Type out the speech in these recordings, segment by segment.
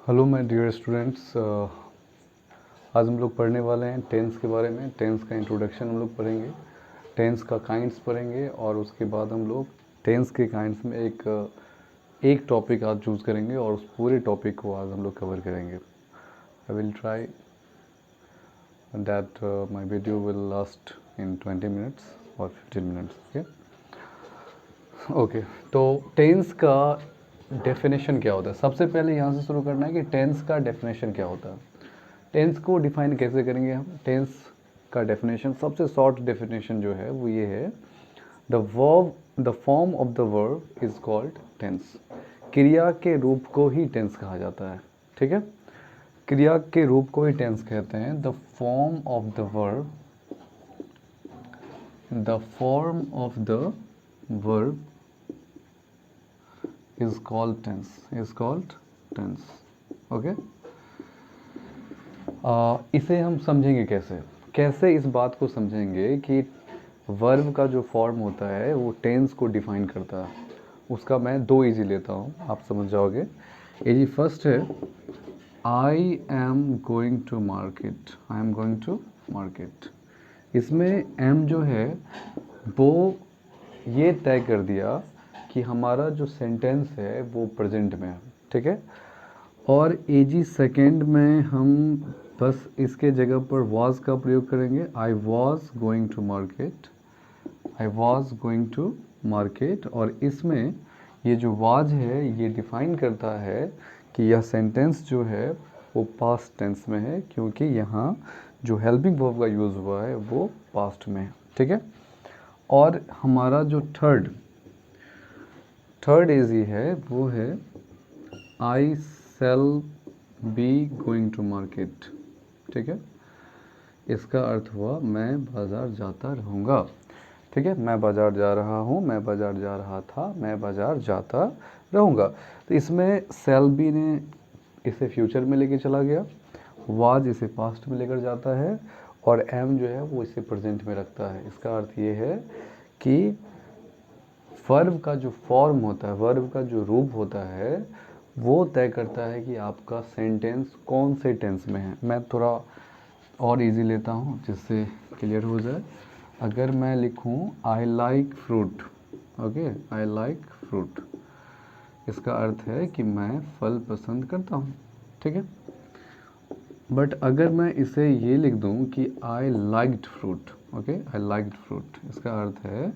Hello my dear students, आज हम लोग पढ़ने वाले हैं टेंस के बारे में। टेंस का इंट्रोडक्शन हम लोग पढ़ेंगे, टेंस का काइंड्स पढ़ेंगे और उसके बाद हम लोग टेंस के काइंड्स में एक टॉपिक आज चूज़ करेंगे और उस पूरे टॉपिक को आज हम लोग कवर करेंगे। I will try that my video will last in 20 minutes और 15 मिनट्स। ओके, तो टेंस का डेफिनेशन क्या होता है? सबसे पहले यहाँ से शुरू करना है कि टेंस का डेफिनेशन क्या होता है। टेंस को डिफाइन कैसे करेंगे हम? टेंस का डेफिनेशन, सबसे शॉर्ट डेफिनेशन जो है वो ये है, the form of the verb is called tense. क्रिया के रूप को ही टेंस कहा जाता है, ठीक है? क्रिया के रूप को ही टेंस कहते हैं। The form of the verb is called tense. Okay, इसे हम समझेंगे कैसे इस बात को समझेंगे कि वर्ब का जो फॉर्म होता है वो टेंस को डिफाइन करता है। उसका मैं दो इजी लेता हूँ, आप समझ जाओगे। इजी फर्स्ट है, I am going to market. इसमें एम जो है वो ये तय कर दिया कि हमारा जो सेंटेंस है वो प्रेजेंट में है, ठीक है? और एजी सेकेंड में हम बस इसके जगह पर वॉज का प्रयोग करेंगे। I was going to market. और इसमें ये जो वॉज है ये डिफाइन करता है कि यह सेंटेंस जो है वो पास्ट टेंस में है, क्योंकि यहाँ जो हेल्पिंग वर्ब का यूज़ हुआ है वो पास्ट में है, ठीक है? और हमारा जो थर्ड इजी है वो है, I shall be going to market, ठीक है? इसका अर्थ हुआ मैं बाज़ार जाता रहूँगा, ठीक है? मैं बाज़ार जा रहा हूँ, मैं बाज़ार जा रहा था, मैं बाज़ार जाता रहूँगा। तो इसमें सेल बी ने इसे फ्यूचर में लेके चला गया, वाज इसे पास्ट में लेकर जाता है और एम जो है वो इसे प्रेजेंट में रखता है। इसका अर्थ ये है कि वर्ब का जो फॉर्म होता है, वर्ब का जो रूप होता है वो तय करता है कि आपका सेंटेंस कौन से टेंस में है। मैं थोड़ा और इजी लेता हूँ जिससे क्लियर हो जाए। अगर मैं लिखूँ I like fruit, okay, I like fruit, इसका अर्थ है कि मैं फल पसंद करता हूँ, ठीक है? बट अगर मैं इसे ये लिख दूँ कि I liked fruit, okay, I liked fruit, इसका अर्थ है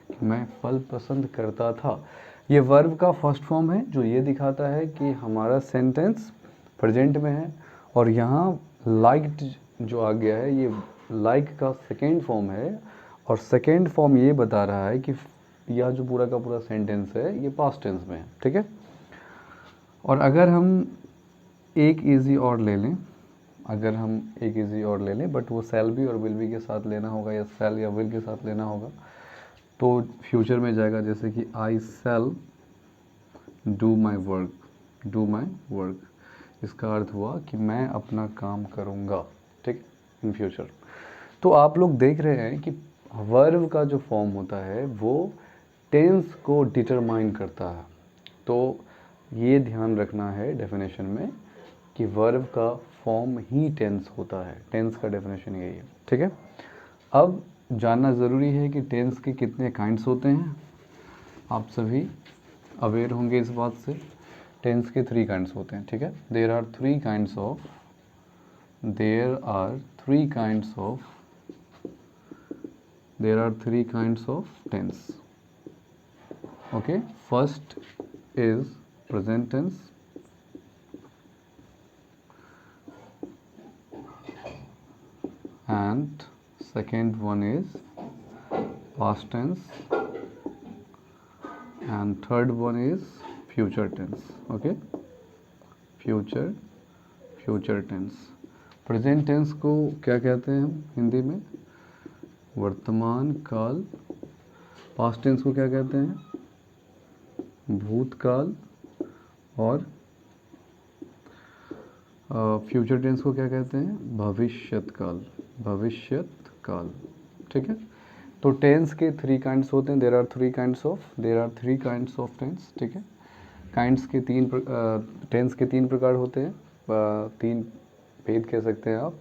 कि मैं फल पसंद करता था। ये वर्ब का फर्स्ट फॉर्म है जो ये दिखाता है कि हमारा सेंटेंस प्रेजेंट में है। और यहाँ लाइक्ड जो आ गया है ये लाइक का सेकेंड फॉर्म है, और सेकेंड फॉर्म ये बता रहा है कि यह जो पूरा का पूरा सेंटेंस है ये पास्ट टेंस में है, ठीक है? और अगर हम एक इजी और ले लें, बट वो सेल बी और विल बी के साथ लेना होगा, या सेल या विल के साथ लेना होगा, तो फ्यूचर में जाएगा। जैसे कि आई सेल डू माई वर्क, इसका अर्थ हुआ कि मैं अपना काम करूँगा, ठीक, इन फ्यूचर। तो आप लोग देख रहे हैं कि वर्ब का जो फॉर्म होता है वो टेंस को डिटरमाइन करता है। तो ये ध्यान रखना है डेफिनेशन में कि वर्ब का फॉर्म ही टेंस होता है। टेंस का डेफिनेशन यही है, ठीक है? अब जानना ज़रूरी है कि टेंस के कितने काइंड्स होते हैं। आप सभी अवेयर होंगे इस बात से। टेंस के 3 काइंड्स होते हैं, ठीक है? There are three kinds of tense, okay? First is present tense, and second one is past tense, and third one is future tense, okay? future tense। Present tense को क्या कहते हैं हम हिंदी में? वर्तमान काल। पास्ट टेंस को क्या कहते हैं? भूतकाल। और फ्यूचर टेंस को क्या कहते हैं? भविष्यत काल, ठीक है? तो टेंस के 3 काइंड्स होते हैं। There are three kinds of tense, ठीक है? काइंड्स के टेंस के 3 प्रकार होते हैं, 3 भेद कह सकते हैं आप,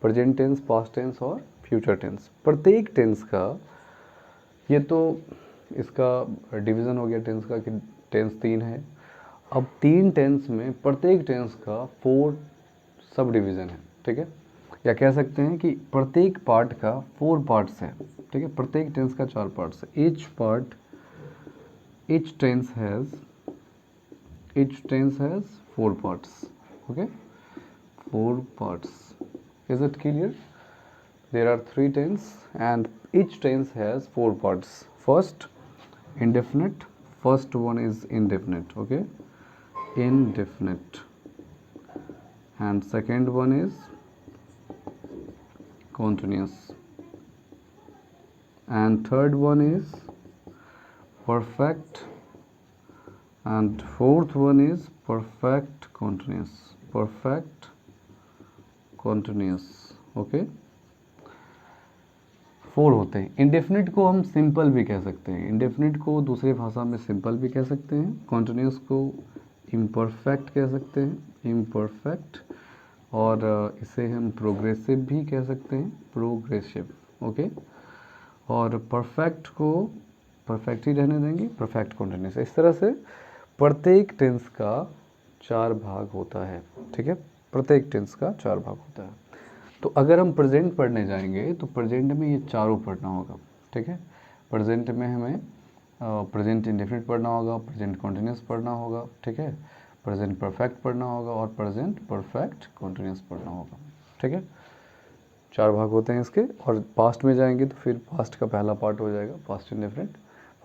प्रेजेंट टेंस, पास्ट टेंस और फ्यूचर टेंस। प्रत्येक टेंस का, ये तो इसका डिवीज़न हो गया टेंस का कि टेंस 3 है। अब 3 टेंस में प्रत्येक टेंस का 4 सब डिवीज़न है, ठीक है, या कह सकते हैं कि प्रत्येक पार्ट का 4 पार्ट्स है, ठीक है, प्रत्येक टेंस का 4 पार्ट्स है। each tense has 4 parts, okay, 4 parts. Is it clear? There are 3 tense and each tense has 4 parts. First, indefinite. First one is indefinite, okay, indefinite. And second one is continuous. And third one is perfect. And fourth one is perfect continuous. Perfect continuous, okay. 4 होते हैं। Indefinite को हम simple भी कह सकते हैं, indefinite को दूसरी भाषा में सिंपल भी कह सकते हैं, कॉन्टिन्यूस को इम्परफेक्ट कह सकते हैं, इम्परफेक्ट, और इसे हम प्रोग्रेसिव भी कह सकते हैं, प्रोग्रेसिव, ओके। और परफेक्ट को परफेक्ट ही रहने देंगे, परफेक्ट कॉन्टिन्यूस। इस तरह से प्रत्येक टेंस का 4 भाग होता है, ठीक है, प्रत्येक टेंस का 4 भाग होता है। तो अगर हम प्रेजेंट पढ़ने जाएंगे तो प्रेजेंट में ये चारों पढ़ना होगा, ठीक है। प्रेजेंट में हमें प्रेजेंट इंडेफिनिट पढ़ना होगा, प्रेजेंट कॉन्टिन्यूस पढ़ना होगा, ठीक है, प्रेजेंट परफेक्ट पढ़ना होगा और प्रेजेंट परफेक्ट कॉन्टिन्यूस पढ़ना होगा, ठीक है। 4 भाग होते हैं इसके। और पास्ट में जाएंगे तो फिर पास्ट का पहला पार्ट हो जाएगा past indefinite,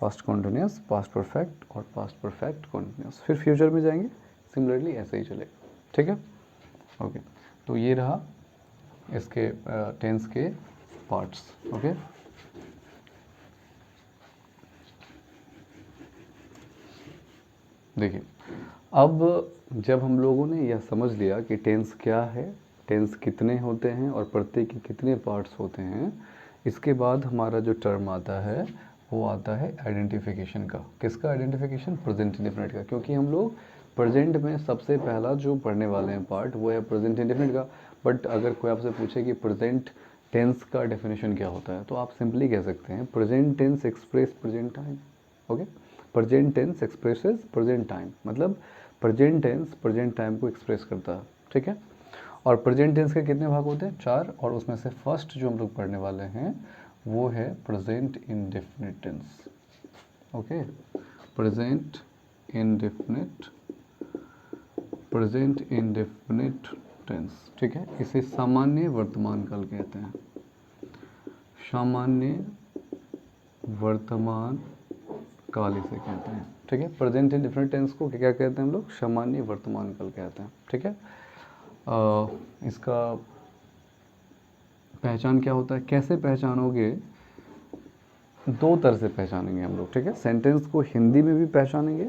past continuous, past perfect और पास्ट परफेक्ट कॉन्टिन्यूस। फिर फ्यूचर में जाएंगे, सिमिलरली ऐसे ही चलेगा, ठीक है, ओके। तो ये रहा इसके टेंस के पार्ट्स, ओके। देखिए, अब जब हम लोगों ने यह समझ लिया कि टेंस क्या है, टेंस कितने होते हैं और प्रत्येक के कितने पार्ट्स होते हैं, इसके बाद हमारा जो टर्म आता है वो आता है आइडेंटिफिकेशन का। किसका आइडेंटिफिकेशन? प्रेजेंट इंडेफिनिट का, क्योंकि हम लोग प्रेजेंट में सबसे पहला जो पढ़ने वाले हैं पार्ट वो है प्रेजेंट इंडेफिनिट का। बट अगर कोई आपसे पूछे कि प्रेजेंट टेंस का डेफिनेशन क्या होता है, तो आप सिंपली कह सकते हैं present tense express present time, okay. Present tense expresses present time, मतलब प्रेजेंट टेंस प्रेजेंट टाइम को एक्सप्रेस करता है, ठीक है। और प्रेजेंट टेंस के कितने भाग होते हैं? 4, और उसमें से फर्स्ट जो हम लोग पढ़ने वाले हैं वो है present indefinite tense, okay. Present indefinite, present indefinite tense, ठीक है। इसे सामान्य वर्तमान काल कहते हैं, सामान्य वर्तमान काल इसे कहते हैं, ठीक है। प्रेजेंट इंडेफिनिट टेंस को क्या कहते हैं हम लोग? सामान्य वर्तमान काल कहते हैं, ठीक है। इसका पहचान क्या होता है, कैसे पहचानोगे? 2 तरह से पहचानेंगे हम लोग, ठीक है। सेंटेंस को हिंदी में भी पहचानेंगे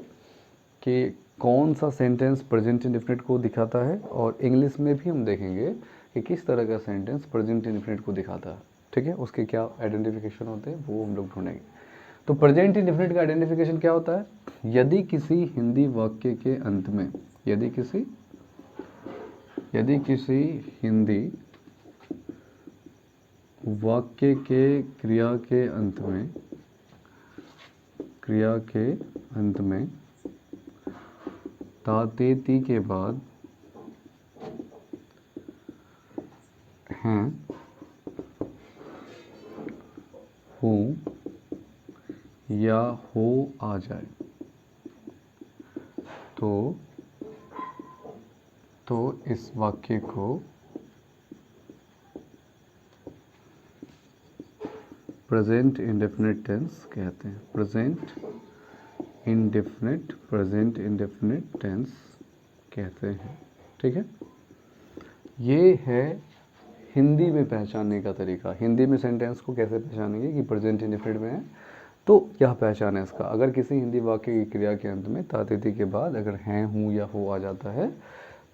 कि कौन सा सेंटेंस प्रेजेंट इंडेफिनिट को दिखाता है, और इंग्लिश में भी हम देखेंगे कि किस तरह का सेंटेंस प्रेजेंट इंडेफिनिट को दिखाता है, ठीक है। उसके क्या आइडेंटिफिकेशन होते हैं वो हम लोग ढूंढेंगे। तो प्रेजेंट इंडेफिनिट का आइडेंटिफिकेशन क्या होता है? यदि किसी हिंदी वाक्य के अंत में, यदि किसी हिंदी वाक्य के क्रिया के अंत में तातेती के बाद हैं, हूँ या हो आ जाए तो इस वाक्य को प्रेजेंट इंडेफिनिट टेंस कहते हैं, प्रेजेंट इंडेफिनिट टेंस कहते हैं, ठीक है। ये है हिंदी में पहचानने का तरीका। हिंदी में सेंटेंस को कैसे पहचानेंगे कि प्रेजेंट इंडेफिनिट में है, तो यह पहचान है इसका। अगर किसी हिंदी वाक्य की क्रिया के अंत में तातिथि के बाद अगर हैं, हूँ या हो आ जाता है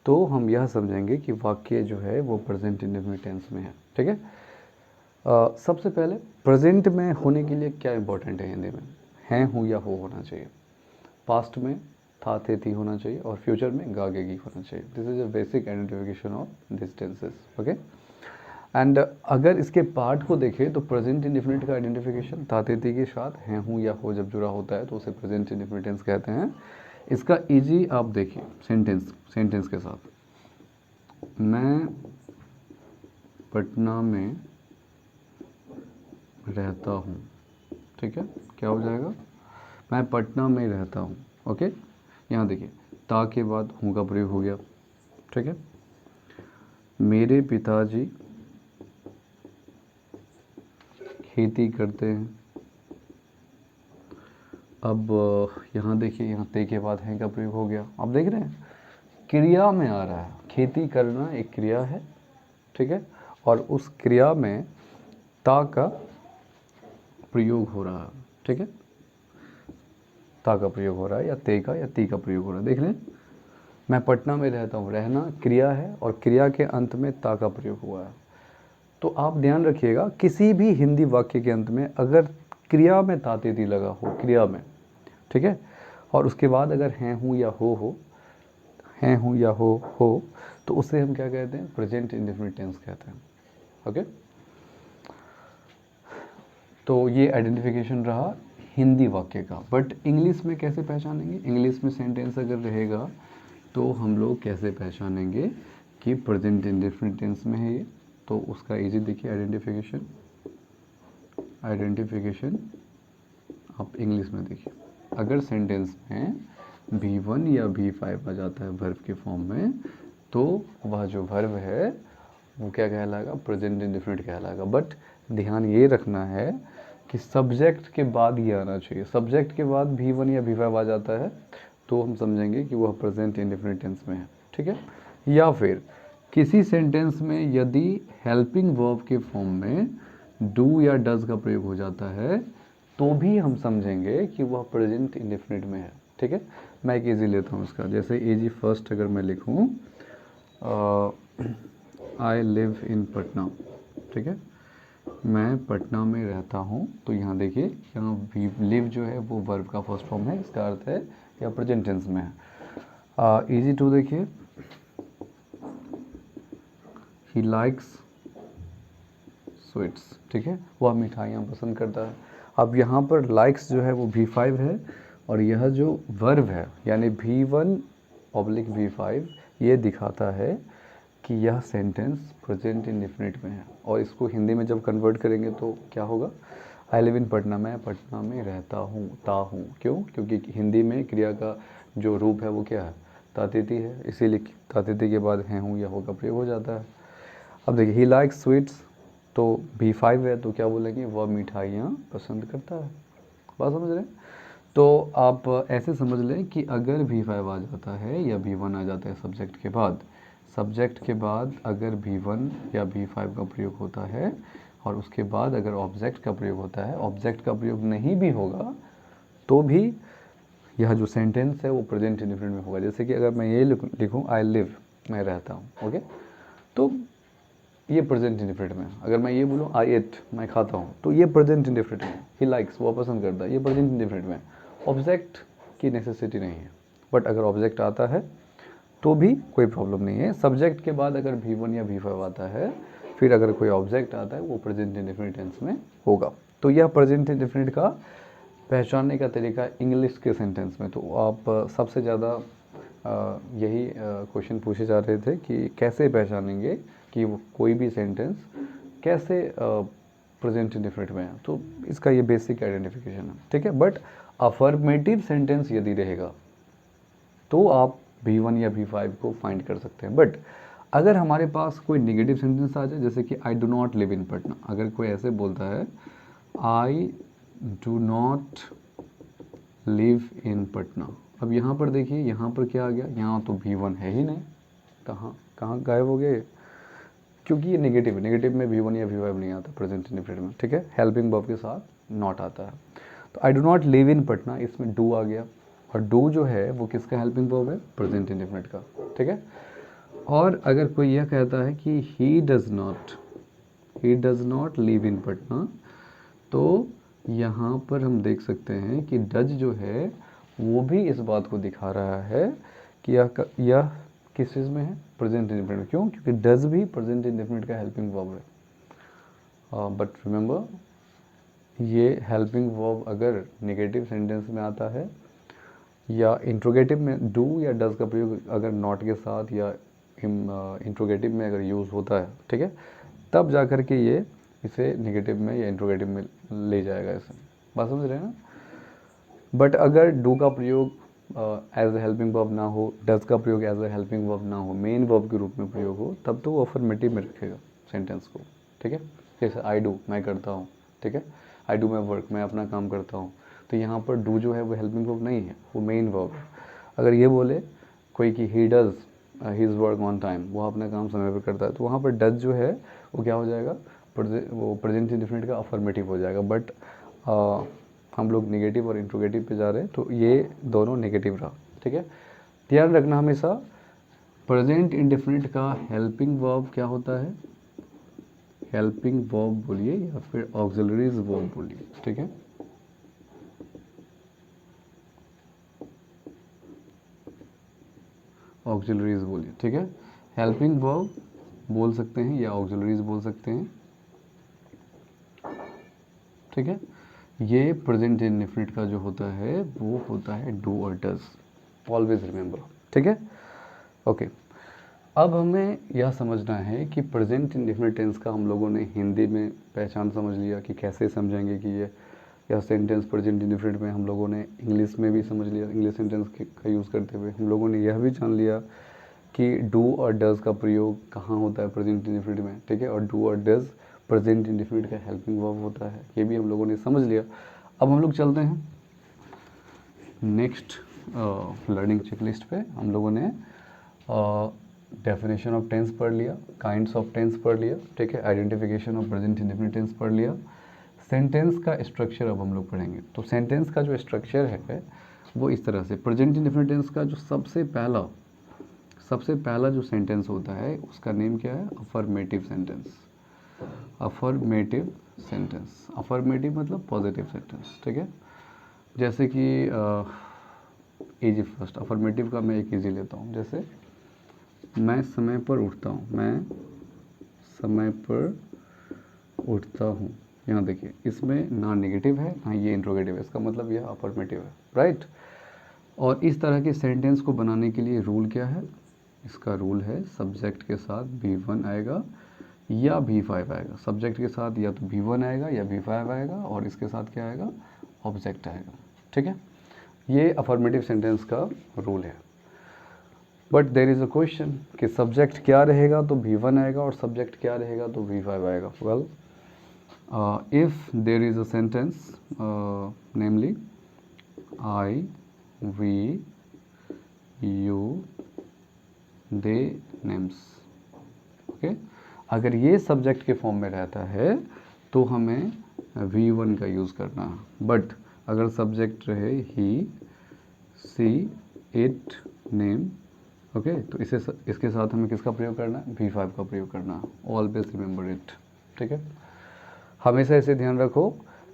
तो हम यह समझेंगे कि वाक्य जो है वो प्रेजेंट इंडेफिनिट टेंस में है, ठीक है। सबसे पहले प्रेजेंट में होने के लिए क्या इंपॉर्टेंट है हिंदी में? हैं, हूँ या हो होना चाहिए। पास्ट में था थे थी होना चाहिए और फ्यूचर में गा गे गी होना चाहिए। This is a basic identification of this tenses. Okay, and अगर इसके पार्ट को देखें तो प्रेजेंट इंडेफिनिट का आइडेंटिफिकेशन था थे थी के साथ हैं हूँ या हो जब जुड़ा होता है तो उसे प्रेजेंट इंडेफिनिट टेंस कहते हैं। इसका इजी आप देखिए सेंटेंस के साथ, मैं पटना में रहता हूँ, ठीक है, क्या हो जाएगा, मैं पटना में रहता हूँ। ओके, यहाँ देखिए ता के बाद हूँ का प्रयोग हो गया, ठीक है। मेरे पिताजी खेती करते हैं। अब यहाँ देखिए, यहाँ ते के बाद हैं का प्रयोग हो गया। आप देख रहे हैं क्रिया में आ रहा है, खेती करना एक क्रिया है, ठीक है, और उस क्रिया में ता का प्रयोग हो रहा है, ठीक है, ता का प्रयोग हो रहा है या ते का या ती का प्रयोग हो रहा है। देख रहे हैं, मैं पटना में रहता हूँ, रहना क्रिया है और क्रिया के अंत में ता का प्रयोग हुआ है। तो आप ध्यान रखिएगा किसी भी हिंदी वाक्य के अंत में अगर क्रिया में ता ते ती लगा हो, क्रिया में, ठीक है, और उसके बाद अगर हैं हूँ या हो, हैं हूँ या हो, तो उसे हम क्या कहते हैं, प्रेजेंट इंडेफिनिट टेंस कहते हैं। ओके, तो ये आइडेंटिफिकेशन रहा हिंदी वाक्य का। बट इंग्लिश में कैसे पहचानेंगे, इंग्लिश में सेंटेंस अगर रहेगा तो हम लोग कैसे पहचानेंगे कि प्रेजेंट इंडेफिनिट टेंस में है ये, तो उसका इजी देखिए आइडेंटिफिकेशन आप इंग्लिश में देखिए, अगर सेंटेंस में V1 या V5 आ जाता है वर्ब के फॉर्म में, तो वह जो वर्ब है वो क्या कहलाएगा, प्रेजेंट इंडेफिनिट कहलाएगा। बट ध्यान ये रखना है कि सब्जेक्ट के बाद ये आना चाहिए। सब्जेक्ट के बाद V1 या V5 आ जाता है तो हम समझेंगे कि वह प्रेजेंट इंडेफिनिट टेंस में है, ठीक है। या फिर किसी सेंटेंस में यदि हेल्पिंग वर्ब के फॉर्म में डू या डज का प्रयोग हो जाता है तो भी हम समझेंगे कि वह प्रेजेंट इंडेफिनिट में है, ठीक है। मैं एक इजी लेता हूँ इसका, जैसे इजी फर्स्ट अगर मैं लिखूँ आई लिव इन पटना, ठीक है, मैं पटना में रहता हूँ, तो यहाँ देखिए यहाँ भी लिव जो है वो वर्ब का फर्स्ट फॉर्म है, इसका अर्थ है या प्रेजेंट टेंस में है। इजी टू देखिए, ही लाइक्स स्वीट्स, ठीक है, वह मिठाइयाँ पसंद करता है। अब यहाँ पर लाइक्स जो है वो V5 है और यह जो वर्ब है यानी V1/V5 ये दिखाता है कि यह सेंटेंस प्रेजेंट इंडेफिनिट में है। और इसको हिंदी में जब कन्वर्ट करेंगे तो क्या होगा, आई लिव इन पटना, मैं पटना में रहता हूँ, ता हूँ। क्यों, क्योंकि हिंदी में क्रिया का जो रूप है वो क्या है, तातिथि है, इसीलिए तातिथि के बाद हैं हूँ या हो का प्रयोग हो जाता है। अब देखिए ही लाइक्स स्वीट्स, तो V5 है तो क्या बोलेंगे, वह मिठाइयाँ पसंद करता है। बात समझ रहे हैं। तो आप ऐसे समझ लें कि अगर V5 आ जाता है या V1 आ जाता है सब्जेक्ट के बाद अगर V1 या V5 का प्रयोग होता है और उसके बाद अगर ऑब्जेक्ट का प्रयोग होता है, ऑब्जेक्ट का प्रयोग नहीं भी होगा तो भी यह जो सेंटेंस है वो प्रेजेंट इंडेफिनिट में होगा। जैसे कि अगर मैं ये लिखूँ आई लिव, मैं रहता हूँ, ओके, तो ये प्रेजेंट इंडेफिनिट में। अगर मैं ये बोलूँ आई एट, मैं खाता हूँ, तो ये प्रेजेंट इंडेफिनिट में। ही लाइक्स, वो पसंद करता है, ये प्रेजेंट इंडेफिनिट में। ऑब्जेक्ट की नेसेसिटी नहीं है, बट अगर ऑब्जेक्ट आता है तो भी कोई प्रॉब्लम नहीं है। सब्जेक्ट के बाद अगर V1 या V5 आता है, फिर अगर कोई ऑब्जेक्ट आता है वो प्रेजेंट इंडेफिनिट टेंस में होगा। तो यह प्रेजेंट इंडेफिनिट का पहचानने का तरीका इंग्लिश के सेंटेंस में। तो आप सबसे ज़्यादा यही क्वेश्चन पूछे जा रहे थे कि कैसे पहचानेंगे कि कोई भी सेंटेंस कैसे प्रेजेंट इंडेफिनिट में है। तो इसका ये बेसिक आइडेंटिफिकेशन है, ठीक है। बट अफर्मेटिव सेंटेंस यदि रहेगा तो आप V1 या V5 को फाइंड कर सकते हैं। बट अगर हमारे पास कोई नेगेटिव सेंटेंस आ जाए, जैसे कि आई do not live in Patna, अगर कोई ऐसे बोलता है आई do not live in Patna, अब यहाँ पर देखिए यहाँ पर क्या आ गया, यहाँ तो V1 है ही नहीं, कहाँ कहाँ गायब हो गया, क्योंकि ये नेगेटिव है। नेगेटिव में V1 या V5 नहीं आता प्रेजेंट इंडेफिनिट में, ठीक है। हेल्पिंग वर्ब के साथ नॉट आता है। तो आई do not live in Patna, इसमें डू आ गया, और डू जो है वो किसका हेल्पिंग वर्ब है, प्रेजेंट इंडेफिनिट का, ठीक है। और अगर कोई यह कहता है कि he does not live in Patna, तो यहाँ पर हम देख सकते हैं कि डज जो है वो भी इस बात को दिखा रहा है कि यह किस चीज़ में है, प्रेजेंट इंडेफिनिट। क्यों? क्योंकि डज भी प्रेजेंट इंडेफिनिट का हेल्पिंग वर्ब है। बट रिमेंबर, ये हेल्पिंग वर्ब अगर नेगेटिव सेंटेंस में आता है या इंट्रोगेटिव में डू या डज का प्रयोग अगर नॉट के साथ या इंट्रोगेटिव में अगर यूज़ होता है, ठीक है, तब जा कर के ये इसे नेगेटिव में या इंट्रोगेटिव में ले जाएगा। इसे बात समझ रहे हैं ना? बट अगर डू का प्रयोग एज ए हेल्पिंग वर्ब ना हो, डज का प्रयोग एज ए हेल्पिंग वर्ब ना हो, मेन वर्ब के रूप में प्रयोग हो, तब तो वो अफर्मेटिव में रखेगा सेंटेंस को, ठीक है। जैसे आई डू, मैं करता हूँ, ठीक है, आई डू माई वर्क, मैं अपना काम करता हूँ, तो यहाँ पर डू जो है वो हेल्पिंग वर्ब नहीं है, वो मेन वर्ब है। अगर ये बोले कोई कि he does his work on time, वो अपना काम समय पर करता है, तो वहाँ पर डज जो है वो क्या हो जाएगा, वो प्रेजेंट इंडेफिनिट का अफर्मेटिव हो जाएगा। बट हम लोग नेगेटिव और इंट्रोगेटिव पे जा रहे हैं, तो ये दोनों नेगेटिव रहा, ठीक है। ध्यान रखना हमेशा प्रेजेंट इंडेफिनिट का हेल्पिंग वर्ब क्या होता है, हेल्पिंग वर्ब बोलिए या फिर ऑक्सिलरीज वर्ब बोलिए, ठीक है। ऑक्सिलरीज बोलिए, ठीक है। हेल्पिंग वर्ब बोल सकते हैं या ऑक्सिलरीज बोल सकते हैं, ठीक है। ये प्रेजेंट इंडेफिनिट का जो होता है वो होता है डू और डज, ऑलवेज रिमेंबर, ठीक है। ओके, अब हमें यह समझना है कि प्रेजेंट इंडेफिनिट टेंस का हम लोगों ने हिंदी में पहचान समझ लिया कि कैसे समझेंगे कि ये यह सेंटेंस प्रेजेंट इंडेफिनिट में। हम लोगों ने इंग्लिश में भी समझ लिया, इंग्लिश सेंटेंस का यूज़ करते हुए हम लोगों ने यह भी जान लिया कि डू और डज का प्रयोग कहाँ होता है प्रेजेंट इंडेफिनिट में, ठीक है, और डू और डज प्रेजेंट इंडेफिनिट का हेल्पिंग वर्ब होता है, ये भी हम लोगों ने समझ लिया। अब हम लोग चलते हैं नेक्स्ट लर्निंग चेकलिस्ट पे। हम लोगों ने डेफिनेशन ऑफ टेंस पढ़ लिया, काइंड्स ऑफ टेंस पढ़ लिया, ठीक है, identification of present indefinite tense पढ़ लिया, सेंटेंस का स्ट्रक्चर अब हम लोग पढ़ेंगे। तो सेंटेंस का जो स्ट्रक्चर है वो इस तरह से, प्रेजेंट इंडेफिनिट टेंस का जो सबसे पहला जो सेंटेंस होता है उसका नेम क्या है, affirmative sentence. Affirmative sentence, affirmative मतलब पॉजिटिव सेंटेंस, ठीक है। जैसे कि इजी फर्स्ट अफर्मेटिव का मैं एक इजी लेता हूँ, जैसे मैं समय पर उठता हूँ, मैं समय पर उठता हूँ। यहाँ देखिए, इसमें ना नेगेटिव है ना ये इंट्रोगेटिव है, इसका मतलब यह अफर्मेटिव है, राइट। और इस तरह के सेंटेंस को बनाने के लिए रूल क्या है, इसका रूल है सब्जेक्ट के साथ V1 आएगा या V5 आएगा। सब्जेक्ट के साथ या तो V1 आएगा या V5 आएगा, और इसके साथ क्या आएगा, ऑब्जेक्ट आएगा, ठीक है। ये अफर्मेटिव सेंटेंस का रूल है। But there is a question कि सब्जेक्ट क्या रहेगा तो V1 आएगा और सब्जेक्ट क्या रहेगा तो V5 आएगा। Well, if there is a sentence namely I, we, you, they, names, okay, अगर ये सब्जेक्ट के फॉर्म में रहता है तो हमें V1 का यूज़ करना है। बट अगर सब्जेक्ट रहे ही, सी, इट, नेम, ओके, तो इसके साथ हमें किसका प्रयोग करना है, V5 का प्रयोग करना है। ऑलवेज रिमेंबर इट, ठीक है। हमेशा इसे ध्यान रखो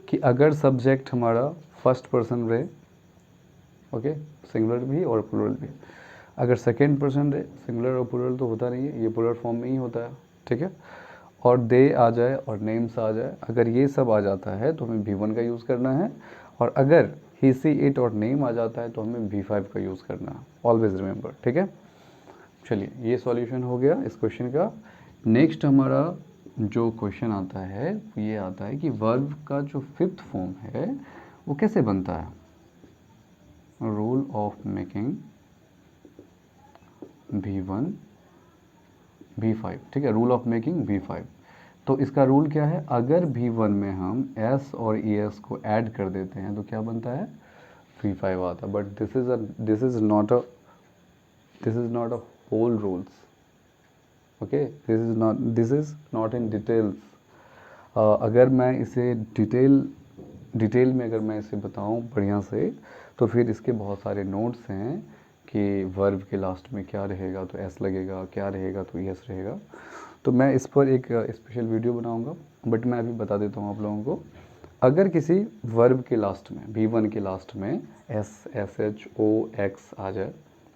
कि अगर सब्जेक्ट हमारा फर्स्ट पर्सन रहे, ओके, सिंगुलर भी और प्लूरल भी, अगर सेकेंड पर्सन रहे, सिंगुलर और प्लूरल तो होता नहीं है, ये प्लूरल फॉर्म में ही होता है, ठीक है, और दे आ जाए और नेम्स आ जाए, अगर ये सब आ जाता है तो हमें V1 का यूज़ करना है, और अगर ही, सी, इट और नेम आ जाता है तो हमें V5 का यूज़ करना है। ऑलवेज रिमेंबर, ठीक है। चलिए, ये सॉल्यूशन हो गया इस क्वेश्चन का। नेक्स्ट हमारा जो क्वेश्चन आता है ये आता है कि वर्ब का जो फिफ्थ फॉर्म है वो कैसे बनता है, rule of making V1 V5, ठीक है, रूल ऑफ मेकिंग V5। तो इसका रूल क्या है, अगर V1 में हम S और ES को ऐड कर देते हैं तो क्या बनता है, V5 आता है। But this is not a whole rules, okay, this is not in details. अगर मैं इसे डिटेल में अगर मैं इसे बताऊं बढ़िया से, तो फिर इसके बहुत सारे नोट्स हैं कि वर्ब के लास्ट में क्या रहेगा तो एस लगेगा, क्या रहेगा तो एस रहेगा। तो मैं इस पर एक स्पेशल वीडियो बनाऊंगा, बट मैं अभी बता देता हूँ आप लोगों को अगर किसी वर्ब के लास्ट में V1 के लास्ट में S S H O X आ जाए,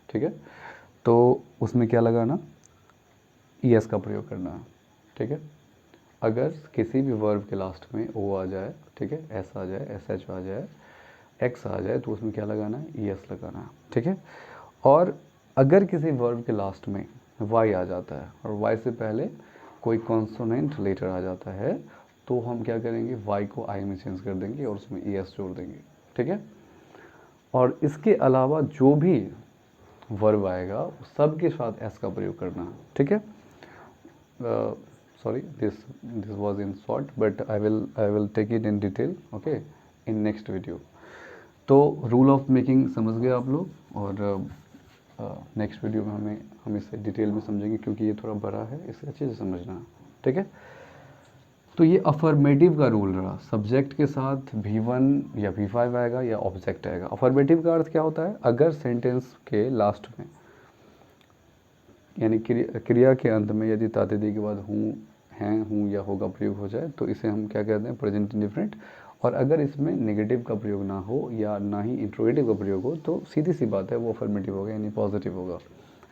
ठीक है, तो उसमें क्या लगाना, ई एस का प्रयोग करना है, ठीक है। अगर किसी भी वर्ब के लास्ट में ओ आ जाए, ठीक है, एस आ जाए, एस एच आ जाए, एक्स आ जाए, तो उसमें क्या लगाना है, ई एस लगाना है, ठीक है। और अगर किसी वर्ब के लास्ट में वाई आ जाता है और वाई से पहले कोई कॉन्सोनेंट लेटर आ जाता है, तो हम क्या करेंगे, वाई को आई में चेंज कर देंगे और उसमें ई एस जोड़ देंगे, ठीक है। और इसके अलावा जो भी वर्ब आएगा सब के साथ एस का प्रयोग करना है, ठीक है। sorry, this was in short, but I will take it in detail, okay, in next video. तो रूल ऑफ मेकिंग समझ गए आप लोग, और नेक्स्ट वीडियो में हम इसे डिटेल में समझेंगे, क्योंकि ये थोड़ा बड़ा है, इसे अच्छे से समझना है, ठीक है। तो ये अफर्मेटिव का रूल रहा, सब्जेक्ट के साथ V1 या V5 आएगा या ऑब्जेक्ट आएगा। अफर्मेटिव का अर्थ क्या होता है, अगर सेंटेंस के लास्ट में यानी क्रिया के अंत में यदि तातेदी के बाद हूँ, हैं, हूँ या होगा प्रयोग हो जाए, तो इसे हम क्या कहते हैं, प्रेजेंट इंडिफरेंट। और अगर इसमें नेगेटिव का प्रयोग ना हो या ना ही इंट्रोगेटिव का प्रयोग हो, तो सीधी सी बात है वो अफर्मेटिव होगा, यानी पॉजिटिव होगा,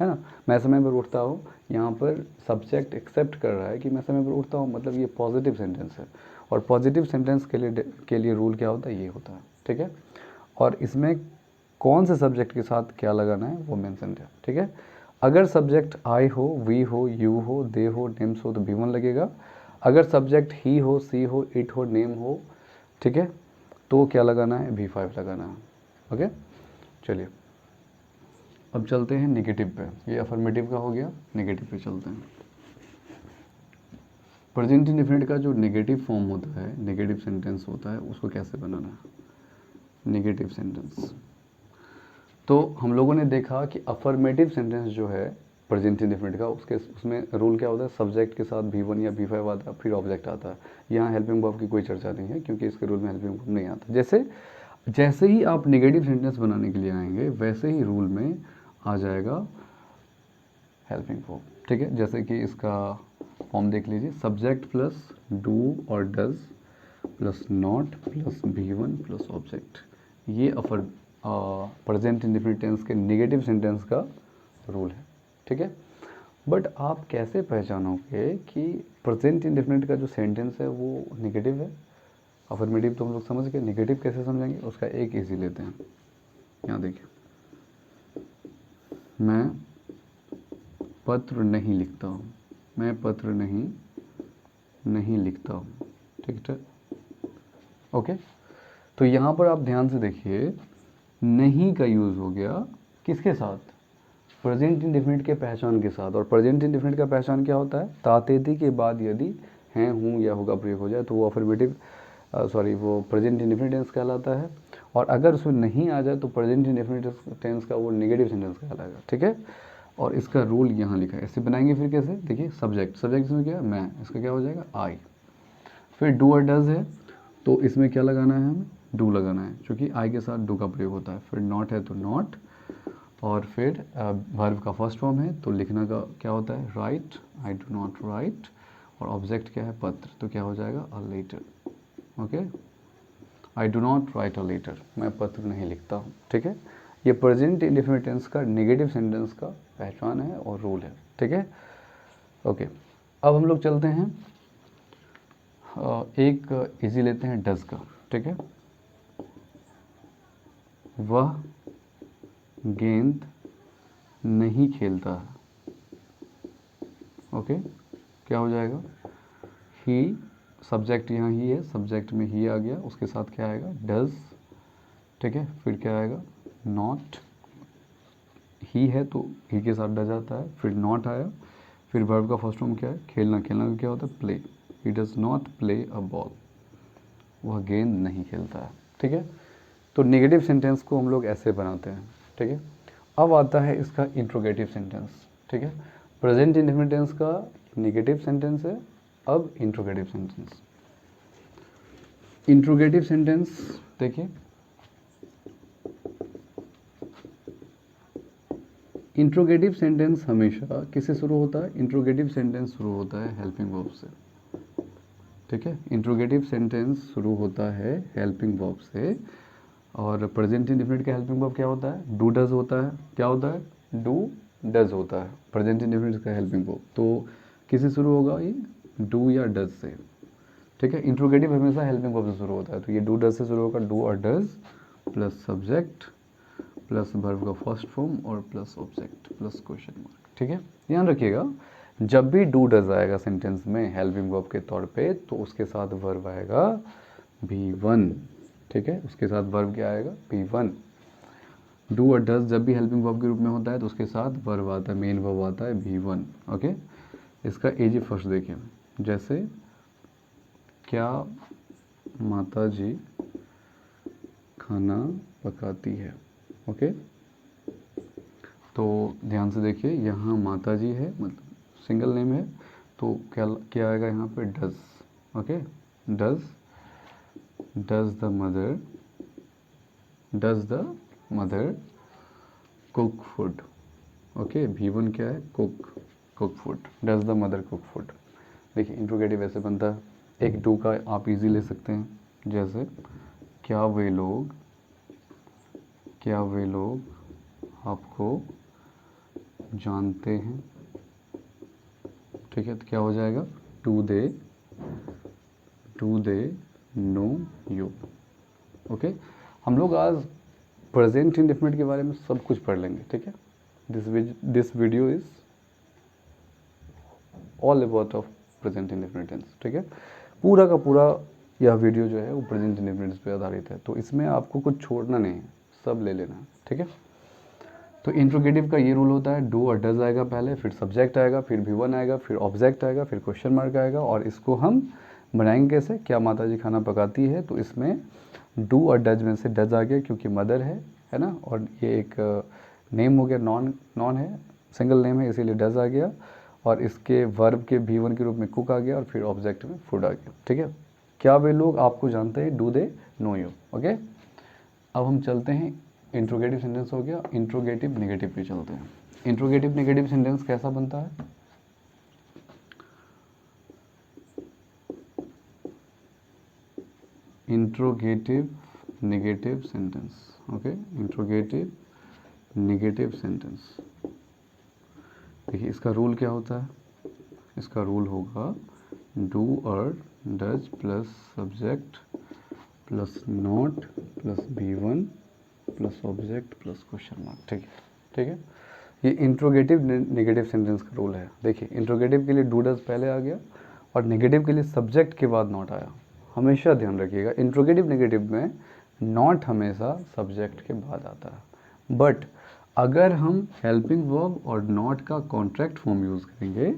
है ना। मैं समय पर उठता हूँ, यहाँ पर सब्जेक्ट एक्सेप्ट कर रहा है कि मैं समय पर उठता हूँ, मतलब ये पॉजिटिव सेंटेंस है। और पॉजिटिव सेंटेंस के लिए रूल क्या होता है, ये होता है, ठीक है। और इसमें कौन से सब्जेक्ट के साथ क्या लगाना है वो मेंशन है, ठीक है। अगर सब्जेक्ट आई हो, वी हो, यू हो, दे हो, नेम्स हो, तो V1 लगेगा। अगर सब्जेक्ट ही हो, सी हो, इट हो, नेम हो, ठीक है, तो क्या लगाना है, V5 लगाना है, ओके। चलिए अब चलते हैं नेगेटिव पे। ये अफर्मेटिव का हो गया, नेगेटिव पे चलते हैं। प्रेजेंट इंडेफिनिट का जो नेगेटिव फॉर्म होता है, नेगेटिव सेंटेंस होता है, उसको कैसे बनाना है, नेगेटिव सेंटेंस। तो हम लोगों ने देखा कि अफर्मेटिव सेंटेंस जो है प्रेजेंट इंडेफिनिट का, उसमें रूल क्या होता है, सब्जेक्ट के साथ V1 या V5 आता है, फिर ऑब्जेक्ट आता है। यहाँ हेल्पिंग वर्ब की कोई चर्चा नहीं है, क्योंकि इसके रूल में हेल्पिंग वर्ब नहीं आता। जैसे ही आप नेगेटिव सेंटेंस बनाने के लिए आएंगे, वैसे ही रूल में आ जाएगा हेल्पिंग वर्ब, ठीक है। जैसे कि इसका फॉर्म देख लीजिए, सब्जेक्ट प्लस डू और does plus not plus V1 plus object. ये प्रेजेंट इंडेफिनिट टेंस के नेगेटिव सेंटेंस का रूल है, ठीक है। बट आप कैसे पहचानोगे कि प्रेजेंट इंडेफिनिट का जो सेंटेंस है वो नेगेटिव है। अफर्मेटिव तो हम लोग समझ गए, नेगेटिव कैसे समझेंगे, उसका एक इजी लेते हैं। यहाँ देखिए, मैं पत्र नहीं लिखता हूँ, मैं पत्र नहीं लिखता हूँ, ठीक है, ओके। तो यहाँ पर आप ध्यान से देखिए, नहीं का यूज़ हो गया किसके साथ, प्रेजेंट इंडेफिनिट के पहचान के साथ। और प्रेजेंट इंडेफिनिट का पहचान क्या होता है, तातेदी के बाद यदि हैं, हूँ या होगा प्रयोग हो जाए, तो वो अफर्मेटिव वो प्रेजेंट इंडेफिनिट टेंस कहलाता है। और अगर उसमें नहीं आ जाए, तो प्रेजेंट इंडेफिनिट टेंस का वो नेगेटिव सेंटेंस कहलाएगा, ठीक है। और इसका रूल यहाँ लिखा है, ऐसे बनाएंगे। फिर कैसे, देखिए, सब्जेक्ट इसमें क्या है, मैं, इसका क्या हो जाएगा, आई। फिर डू और डज है, तो इसमें क्या लगाना है, हमें डू लगाना है, क्योंकि आई के साथ डू का प्रयोग होता है। फिर नॉट है तो नॉट, और फिर वर्ब का फर्स्ट फॉर्म है, तो लिखना का क्या होता है, right, I do not write. और ऑब्जेक्ट क्या है, पत्र, तो क्या हो जाएगा, a letter, okay. I do not write a letter, मैं पत्र नहीं लिखता हूँ, ठीक है। ये प्रेजेंट इंडेफिनिट टेंस का नेगेटिव सेंटेंस का पहचान है और रूल है, ठीक है, ओके। अब हम लोग चलते हैं, एक इजी लेते हैं डज का, ठीक है। वह गेंद नहीं खेलता है, ओके। क्या हो जाएगा, ही, सब्जेक्ट यहाँ ही है, सब्जेक्ट में ही आ गया, उसके साथ क्या आएगा, डज, ठीक है। फिर क्या आएगा, नॉट, ही है तो ही के साथ डज आता है, फिर नॉट आया, फिर वर्ब का फर्स्ट फॉर्म क्या है, खेलना, खेलना का क्या होता है, play. He does not play a ball, वह गेंद नहीं खेलता है, ठीक है। तो नेगेटिव सेंटेंस को हम लोग ऐसे बनाते हैं, ठीक है। अब आता है इसका इंट्रोगेटिव सेंटेंस, ठीक है। प्रेजेंट इंडेफिनिट टेंस का नेगेटिव सेंटेंस है। अब इंट्रोगेटिव सेंटेंस, इंट्रोगेटिव सेंटेंस देखिए, इंट्रोगेटिव सेंटेंस हमेशा किससे शुरू होता है, इंट्रोगेटिव सेंटेंस शुरू होता है हेल्पिंग वर्ब से, ठीक है। इंट्रोगेटिव सेंटेंस शुरू होता है हेल्पिंग वर्ब से, और प्रेजेंट इंडेफिनिट का हेल्पिंग वर्ब क्या होता है? डू डज होता है। क्या होता है? डू डज होता है प्रेजेंट इंडेफिनिट का हेल्पिंग वर्ब। तो किससे शुरू होगा ये? डू या डज से, ठीक है। इंट्रोगेटिव हमेशा हेल्पिंग वर्ब से शुरू होता है, तो ये डू डज से शुरू होगा, डू और does plus subject plus verb का फर्स्ट फॉर्म और plus object plus question mark, ठीक है। ध्यान रखिएगा, जब भी डू डज आएगा सेंटेंस में हेल्पिंग वर्ब के तौर पे, तो उसके साथ वर्ब आएगा V1, ठीक है। उसके साथ वर्ब क्या आएगा? V1। डू और डज जब भी हेल्पिंग वर्ब के रूप में होता है तो उसके साथ वर्ब आता है, मेन वर्ब आता है V1, ओके। इसका एजी फर्स्ट देखिए, जैसे क्या माता जी खाना पकाती है, ओके। तो ध्यान से देखिए, यहाँ माता जी है, मतलब सिंगल नेम है, तो क्या क्या आएगा यहाँ पे? Does, okay. Does the mother cook food, okay. V1 क्या है? Cook food. Does the mother cook food. देखिए इंट्रोगेटिव ऐसे बनता है, एक डू का आप इजी ले सकते हैं, जैसे क्या वे लोग आपको जानते हैं, ठीक है। तो क्या हो जाएगा? Do they know you, okay. हम लोग आज प्रेजेंट इंडेफिनिट के बारे में सब कुछ पढ़ लेंगे, ठीक है। This video is all about of present indefinite tense, ठीक है। पूरा का पूरा यह वीडियो जो है वो प्रेजेंट इंडेफिनिट पे आधारित है, तो इसमें आपको कुछ छोड़ना नहीं है, सब ले लेना है, ठीक है। तो इंट्रोगेटिव का ये रूल होता है, डू और डज आएगा पहले, फिर सब्जेक्ट आएगा, फिर V1 आएगा, फिर ऑब्जेक्ट आएगा, फिर क्वेश्चन मार्क आएगा, और इसको हम बनाएंगे कैसे? क्या माता जी खाना पकाती है, तो इसमें डू और डज में से डज आ गया क्योंकि मदर है ना, और ये एक नेम हो गया, नॉन है, सिंगल नेम है, इसीलिए डज आ गया, और इसके वर्ब के V1 के रूप में कुक आ गया, और फिर ऑब्जेक्ट में फूड आ गया, ठीक है। क्या वे लोग आपको जानते हैं? Do they know you, okay. अब हम चलते हैं, इंट्रोगेटिव सेंटेंस हो गया, इंट्रोगेटिव नेगेटिव पे चलते हैं। इंट्रोगेटिव नेगेटिव सेंटेंस कैसा बनता है? Interrogative negative sentence, okay. Interrogative negative sentence, देखिए इसका रूल क्या होता है? इसका रूल होगा डू और does plus subject plus not plus V1 plus object plus question mark, ठीक है, ठीक है। ये इंट्रोगेटिव नेगेटिव सेंटेंस का रूल है। देखिए इंट्रोगेटिव के लिए डू डज पहले आ गया, और नेगेटिव के लिए सब्जेक्ट के बाद नॉट आया। हमेशा ध्यान रखिएगा, इंट्रोगेटिव नेगेटिव में नॉट हमेशा सब्जेक्ट के बाद आता है, बट अगर हम हेल्पिंग वर्ब और नॉट का कॉन्ट्रैक्ट फॉर्म यूज़ करेंगे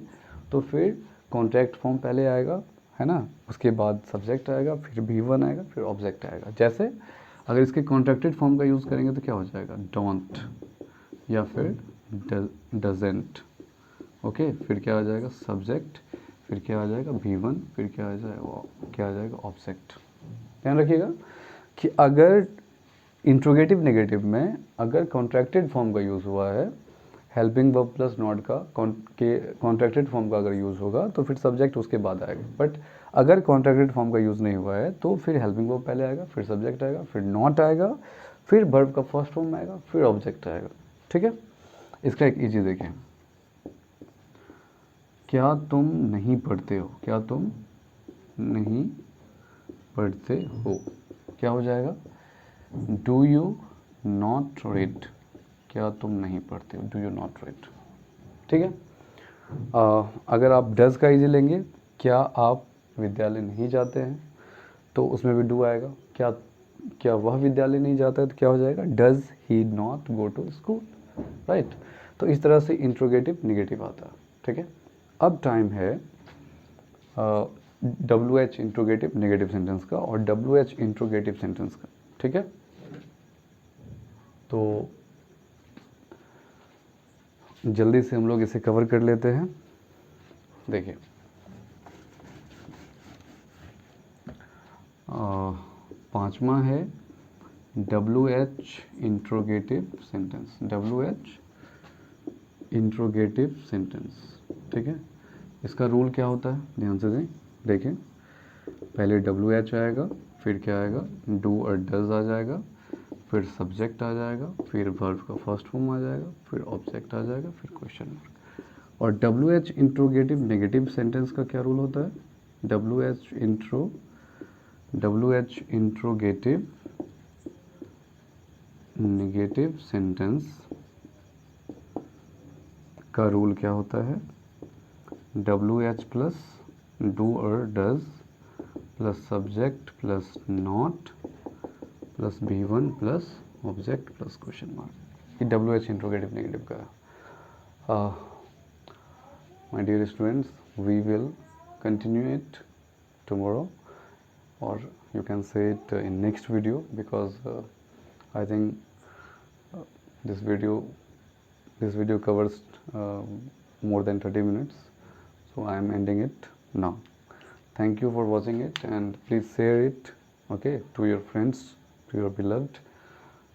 तो फिर कॉन्ट्रैक्ट फॉर्म पहले आएगा, है ना, उसके बाद सब्जेक्ट आएगा, फिर V1 आएगा, फिर ऑब्जेक्ट आएगा। जैसे अगर इसके कॉन्ट्रैक्टेड फॉर्म का यूज़ करेंगे तो क्या हो जाएगा? डोंट या फिर डजेंट, ओके। फिर क्या आ जाएगा? सब्जेक्ट, फिर क्या आ जाएगा? V1, फिर क्या आ जाएगा? ऑब्जेक्ट। ध्यान रखिएगा कि अगर इंट्रोगेटिव नेगेटिव में अगर कॉन्ट्रैक्टेड फॉर्म का यूज़ हुआ है, हेल्पिंग वर्ब प्लस नॉट का कॉन्ट्रैक्टेड फॉर्म का अगर यूज़ होगा तो फिर सब्जेक्ट उसके बाद आएगा, बट अगर कॉन्ट्रैक्टेड फॉर्म का यूज़ नहीं हुआ है तो फिर हेल्पिंग वर्ब पहले आएगा, फिर सब्जेक्ट आएगा, फिर नॉट आएगा, फिर वर्ब का फर्स्ट फॉर्म आएगा, फिर ऑब्जेक्ट आएगा, ठीक है। इसका एक ईजी देखें, क्या तुम नहीं पढ़ते हो? क्या तुम नहीं पढ़ते हो, क्या हो जाएगा? Do you not read. क्या तुम नहीं पढ़ते हो? डू यू नॉट रीड, ठीक है। अगर आप डज का इजी लेंगे, क्या आप विद्यालय नहीं जाते हैं, तो उसमें भी डू आएगा। क्या वह विद्यालय नहीं जाता है, तो क्या हो जाएगा? Does he not go to school, right. तो इस तरह से इंट्रोगेटिव नेगेटिव आता है, ठीक है। अब टाइम है WH इंट्रोगेटिव नेगेटिव सेंटेंस का और WH इंट्रोगेटिव सेंटेंस का, ठीक है। तो जल्दी से हम लोग इसे कवर कर लेते हैं। देखिए पांचवा है WH interrogative sentence, WH interrogative sentence, ठीक है। इसका रूल क्या होता है? ध्यान से देखें, पहले WH आएगा, फिर क्या आएगा, डू और डज आ जाएगा, फिर सब्जेक्ट आ जाएगा, फिर वर्ब का फर्स्ट फॉर्म आ जाएगा, फिर ऑब्जेक्ट आ जाएगा, फिर क्वेश्चन मार्क। और WH इंट्रोगेटिव नेगेटिव सेंटेंस का क्या रूल होता है, WH इंट्रोगेटिव नेगेटिव सेंटेंस का रूल क्या होता है, WH प्लस डू और does plus subject plus not plus B1 plus object plus question mark. ये WH इंट्रोगेटिव नेगेटिव का है। My dear students, we will continue it tomorrow, or you can say it in next video, because I think this video covers more than 30 minutes, so I am ending it now. Thank you for watching it, and please share it, okay, to your friends, to your beloved.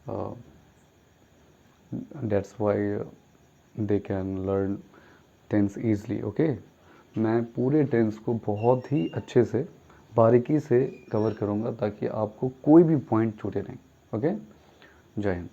uh, that's why they can learn tense easily, okay. मैं पूरे tense को बहुत ही अच्छे से बारीकी से cover करूँगा ताकि आपको कोई भी पॉइंट छूटे नहीं, ओके। जय हिंद।